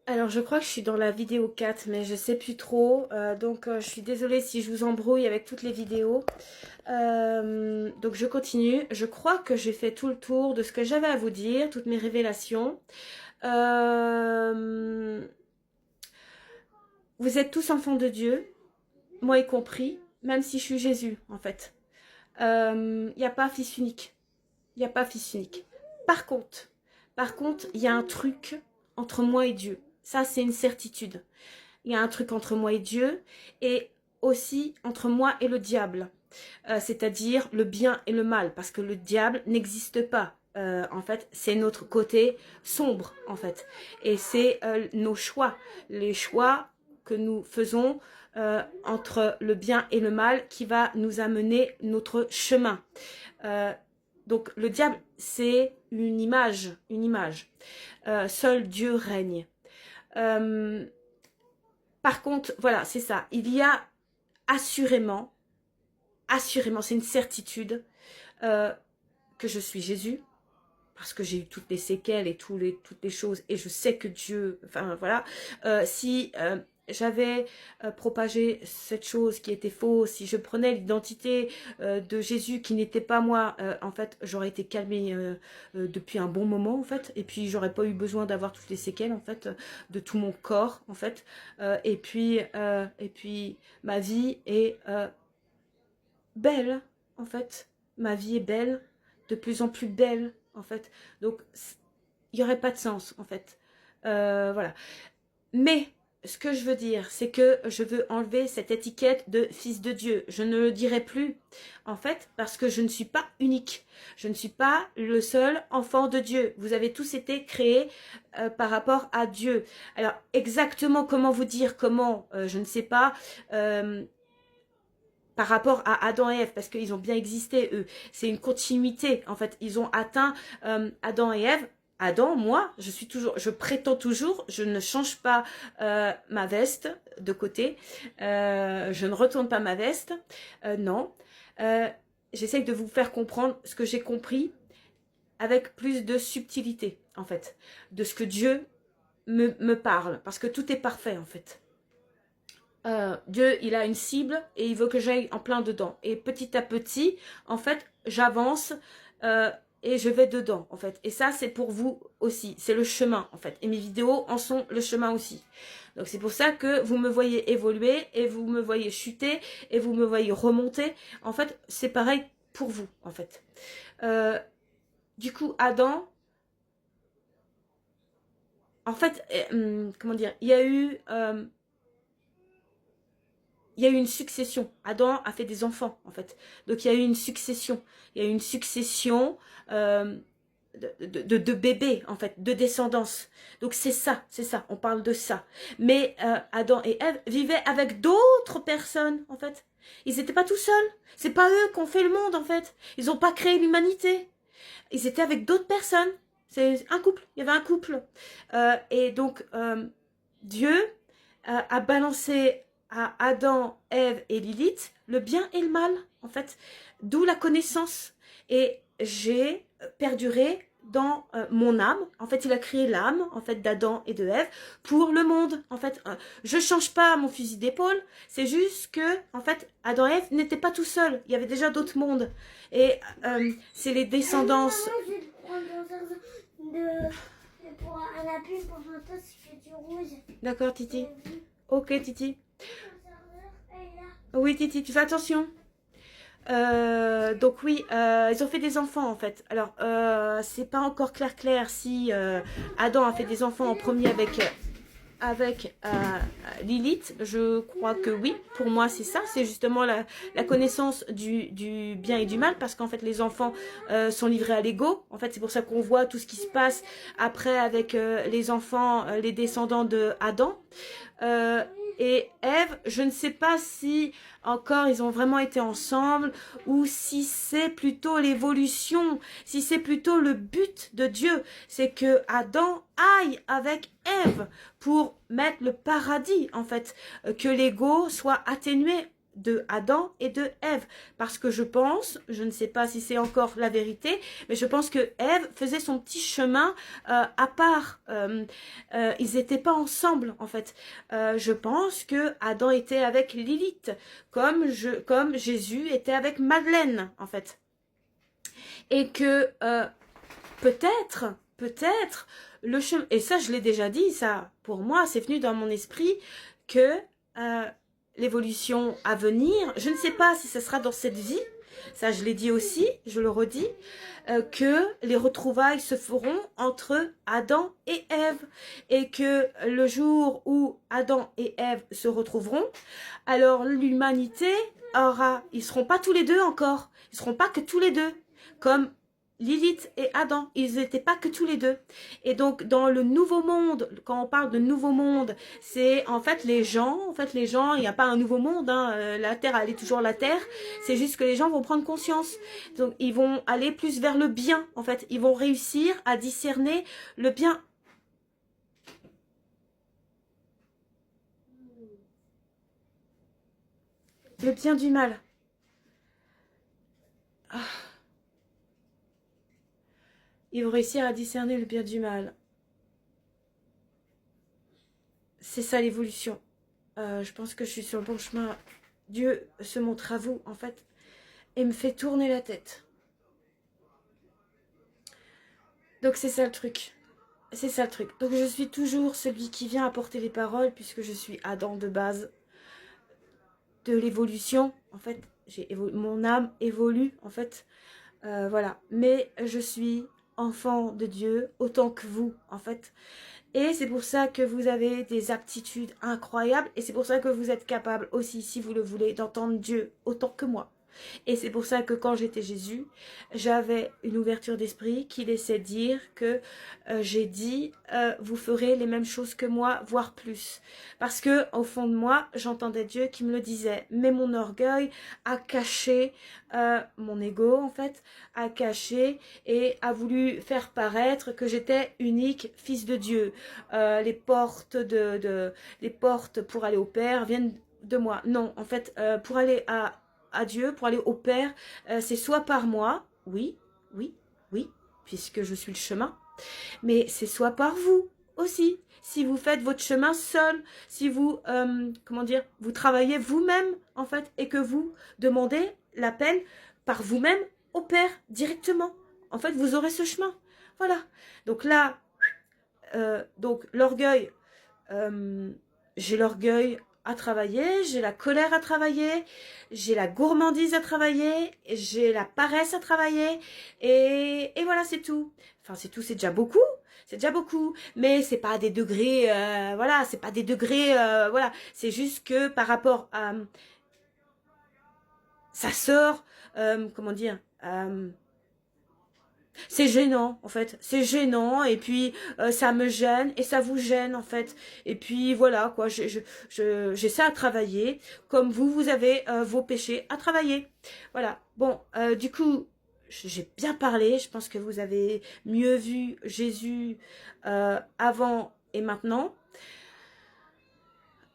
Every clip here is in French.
Alors, je crois que je suis dans la vidéo 4, mais je sais plus trop. Je suis désolée si je vous embrouille avec toutes les vidéos. Donc, je continue. Je crois que j'ai fait tout le tour de ce que j'avais à vous dire, toutes mes révélations. Euh, Vous êtes tous enfants de Dieu, moi y compris, même si je suis Jésus, en fait. Il n'y a pas fils unique. Il n'y a pas fils unique. Par contre, il y a un truc entre moi et Dieu. Ça, c'est une certitude. Il y a un truc entre moi et Dieu et aussi entre moi et le diable. C'est-à-dire le bien et le mal, parce que le diable n'existe pas. En fait, c'est notre côté sombre, en fait. Et c'est nos choix, les choix que nous faisons entre le bien et le mal qui va nous amener notre chemin. Euh, donc le diable, c'est une image, une image. Seul Dieu règne. Euh, Par contre, voilà, c'est ça. Il y a assurément, assurément, c'est une certitude euh, que je suis Jésus, parce que j'ai eu toutes les séquelles et toutes les choses, et je sais que Dieu, enfin voilà, si j'avais propagé cette chose qui était fausse, si je prenais l'identité de Jésus qui n'était pas moi, en fait, j'aurais été calmée depuis un bon moment, en fait, et puis j'aurais pas eu besoin d'avoir toutes les séquelles, en fait, de tout mon corps, en fait, et puis ma vie est belle, en fait, ma vie est belle, de plus en plus belle, en fait, donc il n'y aurait pas de sens, en fait, voilà. Mais ce que je veux dire, c'est que je veux enlever cette étiquette de fils de Dieu. Je ne le dirai plus, en fait, parce que je ne suis pas unique. Je ne suis pas le seul enfant de Dieu. Vous avez tous été créés par rapport à Dieu. Alors, exactement comment vous dire, comment, je ne sais pas. Par rapport à Adam et Ève, parce qu'ils ont bien existé, eux. C'est une continuité, en fait. Ils ont atteint Adam et Ève. Adam, moi, je prétends toujours, je ne change pas ma veste de côté, je ne retourne pas ma veste, non. Euh, J'essaye de vous faire comprendre ce que j'ai compris avec plus de subtilité, en fait, de ce que Dieu me parle, parce que tout est parfait, en fait. Dieu, il a une cible et il veut que j'aille en plein dedans. Et petit à petit, en fait, j'avance et je vais dedans, en fait. Et ça, c'est pour vous aussi. C'est le chemin, en fait. Et mes vidéos en sont le chemin aussi. Donc c'est pour ça que vous me voyez évoluer et vous me voyez chuter et vous me voyez remonter. En fait, c'est pareil pour vous, en fait. Euh, du coup, Adam, en fait, comment dire, il y a eu une succession. Adam a fait des enfants, en fait. Donc, il y a eu une succession. Il y a eu une succession euh, de bébés, en fait, de descendance. Donc, c'est ça, c'est ça. On parle de ça. Mais Adam et Ève vivaient avec d'autres personnes, en fait. Ils n'étaient pas tout seuls. C'est pas eux qui ont fait le monde, en fait. Ils n'ont pas créé l'humanité. Ils étaient avec d'autres personnes. C'est un couple. Il y avait un couple. Et donc, Dieu a balancé à Adam, Ève et Lilith le bien et le mal, en fait. D'où la connaissance. Et j'ai perduré dans mon âme. En fait, il a créé l'âme, en fait, d'Adam et de Ève pour le monde. En fait, je change pas mon fusil d'épaule. C'est juste que, en fait, Adam et Ève n'étaient pas tout seuls. Il y avait déjà d'autres mondes. Et c'est les descendances. Je vais te prendre pour un appui pour toi si je fais du rouge. D'accord, Titi. Ok, Titi. Oui, Titi, tu fais attention. Donc oui, ils ont fait des enfants en fait. Alors, c'est pas encore clair si Adam a fait des enfants en premier avec Lilith. Je crois que oui. Pour moi, c'est ça. C'est justement la connaissance du bien et du mal, parce qu'en fait, les enfants sont livrés à l'ego. En fait, c'est pour ça qu'on voit tout ce qui se passe après avec les enfants, les descendants de Adam. Euh, et Ève, je ne sais pas si encore ils ont vraiment été ensemble ou si c'est plutôt l'évolution, si c'est plutôt le but de Dieu, c'est que Adam aille avec Ève pour mettre le paradis en fait, que l'ego soit atténué de Adam et de Ève. Parce que je pense, je ne sais pas si c'est encore la vérité, mais je pense que Ève faisait son petit chemin à part. Ils n'étaient pas ensemble, en fait. Je pense que Adam était avec Lilith, comme Jésus était avec Madeleine, en fait. Et que peut-être, le chemin, et ça je l'ai déjà dit, ça pour moi c'est venu dans mon esprit, que l'évolution à venir, je ne sais pas si ce sera dans cette vie, ça je l'ai dit aussi, je le redis, que les retrouvailles se feront entre Adam et Ève, et que le jour où Adam et Ève se retrouveront, alors l'humanité aura, ils seront pas tous les deux encore, ils seront pas que tous les deux, comme Lilith et Adam, ils n'étaient pas que tous les deux. Et donc, dans le nouveau monde, quand on parle de nouveau monde, c'est en fait les gens, il n'y a pas un nouveau monde, hein, la Terre, elle est toujours la Terre, c'est juste que les gens vont prendre conscience. Donc, ils vont aller plus vers le bien, en fait. Ils vont réussir à discerner le bien. Le bien du mal. Ah. Ils vont réussir à discerner le bien du mal. C'est ça l'évolution. Je pense que je suis sur le bon chemin. Dieu se montre à vous, en fait, et me fait tourner la tête. Donc c'est ça le truc. C'est ça le truc. Donc je suis toujours celui qui vient apporter les paroles, puisque je suis Adam de base. De l'évolution, en fait, mon âme évolue, en fait. Voilà. Mais je suis enfant de Dieu, autant que vous, en fait. Et c'est pour ça que vous avez des aptitudes incroyables. Et c'est pour ça que vous êtes capable aussi, si vous le voulez, d'entendre Dieu autant que moi. Et c'est pour ça que quand j'étais Jésus, j'avais une ouverture d'esprit qui laissait dire que j'ai dit vous ferez les mêmes choses que moi, voire plus. Parce que au fond de moi, j'entendais Dieu qui me le disait. Mais mon orgueil a caché, mon ego en fait, a caché et a voulu faire paraître que j'étais unique fils de Dieu. Les portes les portes pour aller au Père viennent de moi. Non, en fait, pour aller à Dieu, pour aller au Père, c'est soit par moi, oui, puisque je suis le chemin, mais c'est soit par vous aussi. Si vous faites votre chemin seul, si vous, comment dire, vous travaillez vous-même, en fait, et que vous demandez l'appel par vous-même au Père, directement. En fait, vous aurez ce chemin. Voilà. Donc là, donc l'orgueil, j'ai l'orgueil à travailler, j'ai la colère à travailler, j'ai la gourmandise à travailler, j'ai la paresse à travailler, et voilà, c'est tout. Enfin, c'est tout, c'est déjà beaucoup, mais c'est pas des degrés, voilà, c'est pas des degrés, voilà, c'est juste que par rapport à, ça sort, comment dire, c'est gênant en fait, c'est gênant et puis ça me gêne et ça vous gêne en fait et puis voilà quoi, j'ai ça à travailler comme vous avez vos péchés à travailler, voilà. Bon, du coup j'ai bien parlé, je pense que vous avez mieux vu Jésus avant et maintenant.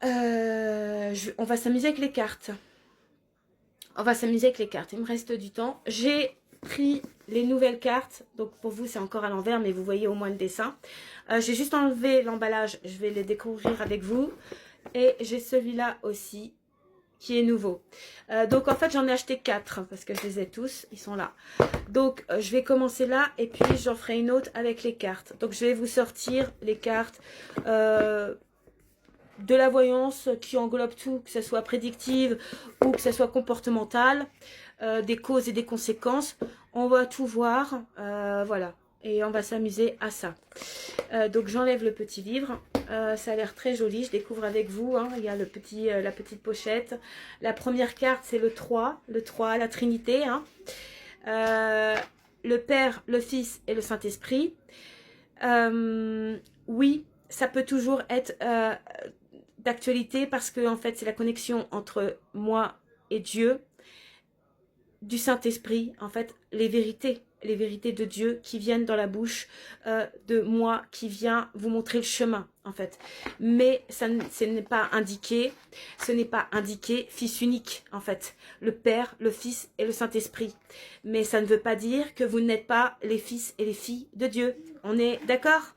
On va s'amuser avec les cartes. Il me reste du temps. J'ai pris les nouvelles cartes, donc pour vous c'est encore à l'envers, mais vous voyez au moins le dessin. J'ai juste enlevé l'emballage, je vais les découvrir avec vous. Et j'ai celui-là aussi qui est nouveau. Donc en fait j'en ai acheté 4 parce que je les ai tous, ils sont là. Donc je vais commencer là et puis j'en ferai une autre avec les cartes. Donc je vais vous sortir les cartes de la voyance qui englobe tout, que ce soit prédictive ou que ce soit comportementale, des causes et des conséquences. On va tout voir, voilà, et on va s'amuser à ça. Donc j'enlève le petit livre, ça a l'air très joli, je découvre avec vous, hein. Il y a la petite pochette. La première carte c'est le 3, la Trinité, hein. Le Père, le Fils et le Saint-Esprit. Oui, ça peut toujours être d'actualité parce que en fait c'est la connexion entre moi et Dieu, du Saint-Esprit, en fait les vérités les vérités de Dieu qui viennent dans la bouche de moi, qui vient vous montrer le chemin, en fait. Mais ce n'est pas indiqué, fils unique, en fait. Le Père, le Fils et le Saint-Esprit. Mais ça ne veut pas dire que vous n'êtes pas les fils et les filles de Dieu. On est d'accord ?